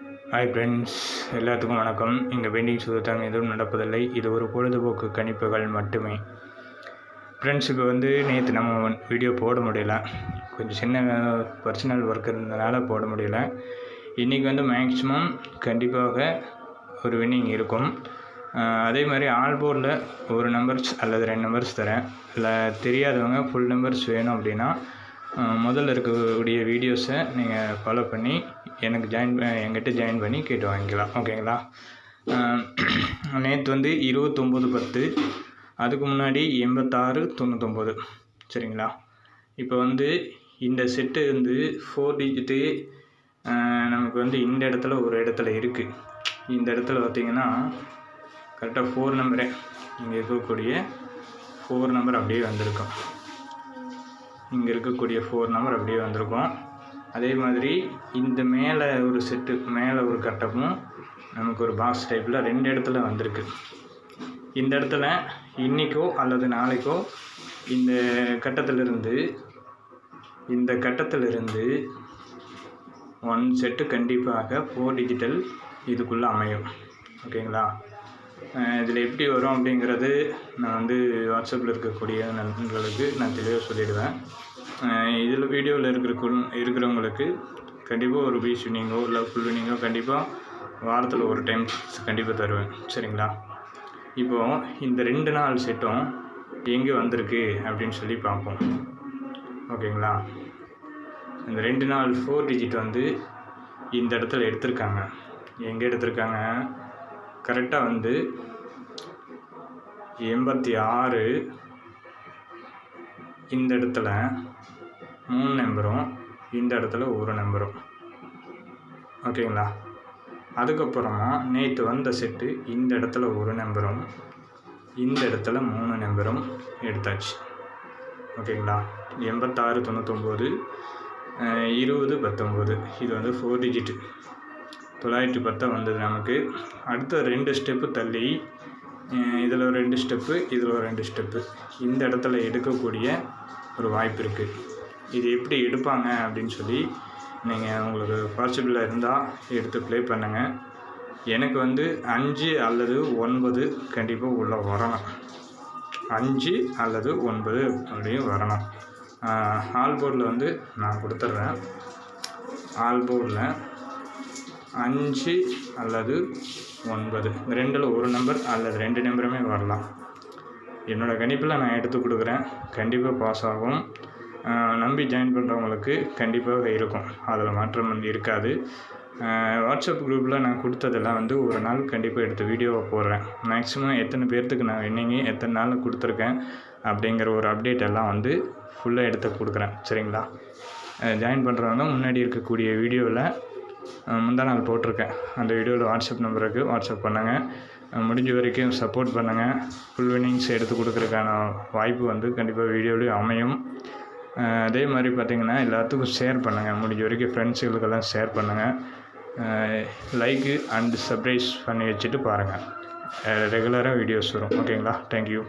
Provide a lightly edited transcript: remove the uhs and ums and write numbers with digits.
Hi friends, எல்லாத்துக்கும் வணக்கம். இங்கே பெயிண்டிங் சுத்தம் எதுவும் நடப்பதில்லை. இது ஒரு பொழுதுபோக்கு கணிப்புகள் மட்டுமே. ஃப்ரெண்ட்ஸ், இப்போ நேற்று நம்ம வீடியோ போட முடியல. கொஞ்சம் சின்ன பர்சனல் ஒர்க் இருந்ததுனால போட முடியல. இன்றைக்கி மேக்ஸிமம் கண்டிப்பாக ஒரு வின்னிங் இருக்கும். அதே மாதிரி ஆல் போர்டில் ஒரு நம்பர்ஸ் அல்லது 2 நம்பர்ஸ் தரேன். இல்லை தெரியாதவங்க ஃபுல் நம்பர்ஸ் வேணும் அப்படின்னா முதல்ல இருக்கக்கூடிய வீடியோஸை நீங்கள் ஃபாலோ பண்ணி எனக்கு என்கிட்ட ஜாயின் பண்ணி கேட்டு வாங்கிக்கலாம். ஓகேங்களா? நேற்று 29/10, அதுக்கு முன்னாடி 86/99. சரிங்களா? இப்போ இந்த செட்டு 4 டிஜிட்டு நமக்கு இந்த இடத்துல ஒரு இடத்துல இருக்குது. இந்த இடத்துல பார்த்திங்கன்னா கரெக்டாக 4 நம்பரே, இங்கே இருக்கக்கூடிய 4 நம்பர் அப்படியே வந்திருக்கும். இங்கே இருக்கக்கூடிய 4 நம்பர் அப்படியே வந்திருக்கும். அதே மாதிரி இந்த மேலே ஒரு செட்டு, மேலே ஒரு கட்டமும் நமக்கு ஒரு பாக்ஸ் டைப்பில் 2 இடத்துல வந்திருக்கு. இந்த இடத்துல இன்றைக்கோ அல்லது நாளைக்கோ இந்த கட்டத்திலிருந்து 1 செட்டு கண்டிப்பாக 4 டிஜிட்டல் இதுக்குள்ளே அமையும். ஓகேங்களா? இதில் எப்படி வரும் அப்படிங்கிறது நான் வாட்ஸ்அப்பில் இருக்கக்கூடிய நண்பர்களுக்கு நான் தெளிவாக சொல்லிவிடுவேன். இதில் வீடியோவில் இருக்கிறவங்களுக்கு கண்டிப்பாக ஒரு பீஸ் வினிங்கோ இல்லை ஃபுல் வினிங்கோ கண்டிப்பாக வாரத்தில் ஒரு டைம் கண்டிப்பாக தருவேன். சரிங்களா? இப்போது இந்த 2 நாள் செட்டும் எங்கே வந்திருக்கு அப்படின்னு சொல்லி பார்ப்போம். ஓகேங்களா? இந்த 2 நாள் 4 டிஜிட் இந்த இடத்துல எடுத்திருக்காங்க. எங்கே எடுத்திருக்காங்க? கரெக்டாக 86, இந்த இடத்துல 3 நம்பரும், இந்த இடத்துல 1 நம்பரும். ஓகேங்களா? அதுக்கப்புறமா நேற்று வந்த செட்டு இந்த இடத்துல 1 நம்பரும், இந்த இடத்துல 3 நம்பரும் எடுத்தாச்சு. ஓகேங்களா? 86/99, 20/19. இது 4 டிஜிட்டு 910 வந்தது நமக்கு. அடுத்த 2 ஸ்டெப்பு தள்ளி இதில் ஒரு 2 ஸ்டெப்பு, இதில் ஒரு 2 ஸ்டெப்பு இந்த இடத்துல எடுக்கக்கூடிய ஒரு வாய்ப்பு இருக்குது. இது எப்படி எடுப்பாங்க அப்படின்னு சொல்லி நீங்கள் உங்களுக்கு பாசிபிளாக இருந்தால் எடுத்து ப்ளே பண்ணுங்கள். எனக்கு 5 அல்லது 9 கண்டிப்பாக உள்ளே வரணும். 5 அல்லது 9 அப்படியும் வரணும். ஆல் போர்டில் நான் கொடுத்துட்றேன். ஆல் போர்டில் 5 அல்லது 9, இந்த 2ல் ஒரு நம்பர் அல்லது 2 நம்பருமே வரலாம். என்னோடய கணிப்பில் நான் எடுத்து கொடுக்குறேன். கண்டிப்பாக பாஸ் ஆகும். நம்பி ஜாயின் பண்ணுறவங்களுக்கு கண்டிப்பாக இருக்கும். அதில் மாற்றம் இருக்காது. வாட்ஸ்அப் குரூப்பில் நான் கொடுத்ததெல்லாம் ஒரு நாள் கண்டிப்பாக எடுத்து வீடியோவை போடுறேன். மேக்ஸிமம் எத்தனை பேர்த்துக்கு நான் வின்னிங்கு எத்தனை நாளில் கொடுத்துருக்கேன் அப்படிங்கிற ஒரு அப்டேட் எல்லாம் ஃபுல்லாக எடுத்து கொடுக்குறேன். சரிங்களா? ஜாயின் பண்ணுறவங்க முன்னாடி இருக்கக்கூடிய வீடியோவில் முந்தா நாள் போட்டிருக்கேன். அந்த வீடியோவில் வாட்ஸ்அப் நம்பருக்கு வாட்ஸ்அப் பண்ணுங்கள். முடிஞ்ச வரைக்கும் சப்போர்ட் பண்ணுங்கள். ஃபுல் வின்னிங்ஸ் எடுத்து கொடுக்குறதுக்கான வாய்ப்பு கண்டிப்பாக வீடியோவிலையும் அமையும். அதே மாதிரி பார்த்திங்கன்னா எல்லாத்துக்கும் ஷேர் பண்ணுங்கள். முடிஞ்ச வரைக்கும் ஃப்ரெண்ட்ஸுகளுக்கெல்லாம் ஷேர் பண்ணுங்கள். லைக்கு அண்ட் சப்ஸ்கிரைப் பண்ணி வச்சுட்டு பாருங்கள். ரெகுலராக வீடியோஸ் வரும். ஓகேங்களா? தேங்க்யூ.